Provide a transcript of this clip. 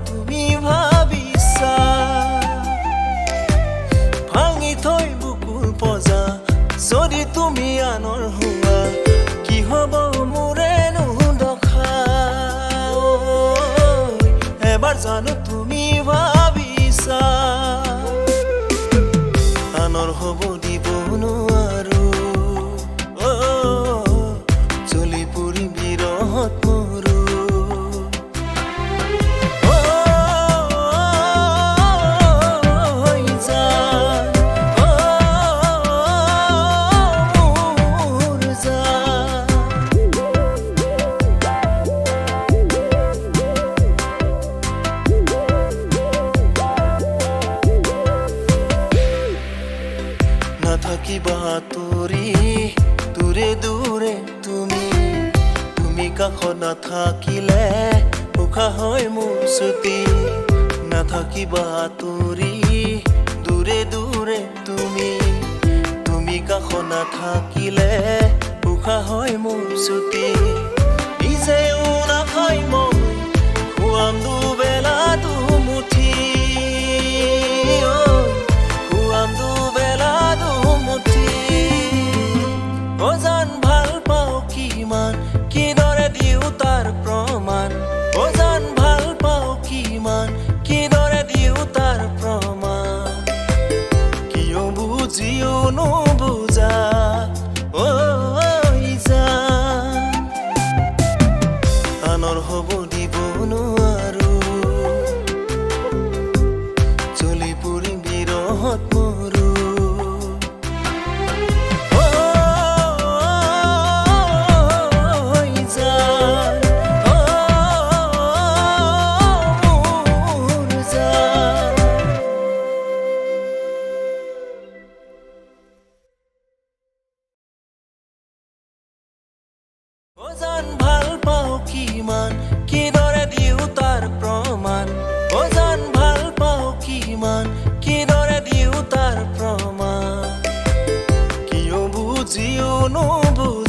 তুমি ভাবিছা ভাঙি থৈ বুকুৰ পজা যদি তুমি আনৰ হোৱা কি হ'ব মোৰে নুদখা এবাৰ জানো তুমি ভাবিছা আনৰ হ'ব দিব নোৱাৰো চলি পুৰি বিৰহত মৰো নাথাকিবা তোৰি দূৰে দূৰে তুমি কাষত নাথাকিলে উশাহ হয় মোৰ ছুটি নাথাকিবা তোৰি দূৰে দূৰে তুমি কাষত নাথাকিলে উশাহ হয় মোৰ ছুটি নিজেও নাখাই মই খুৱাম দুবেলা দুমুঠি খুৱাম দুবেলা দুমুঠি জান ভাল পাওঁ কিমান কিদৰে দিওঁ তাৰ প্ৰমাণ জান ভাল পাওঁ কিমান কিদৰে দিওঁ তাৰ প্ৰমাণ কিয় বুজিও নুবুজা জান আনৰ হ'ব দিব নোৱাৰো চলি পুৰি বিৰহত মৰো জান ভাল পাওঁ কিমান কিদৰে দিওঁ তাৰ প্ৰমাণ জান ভাল পাওঁ কিমান কিদৰে দিওঁ তাৰ প্ৰমাণ কিয় বুজিও নুবুজা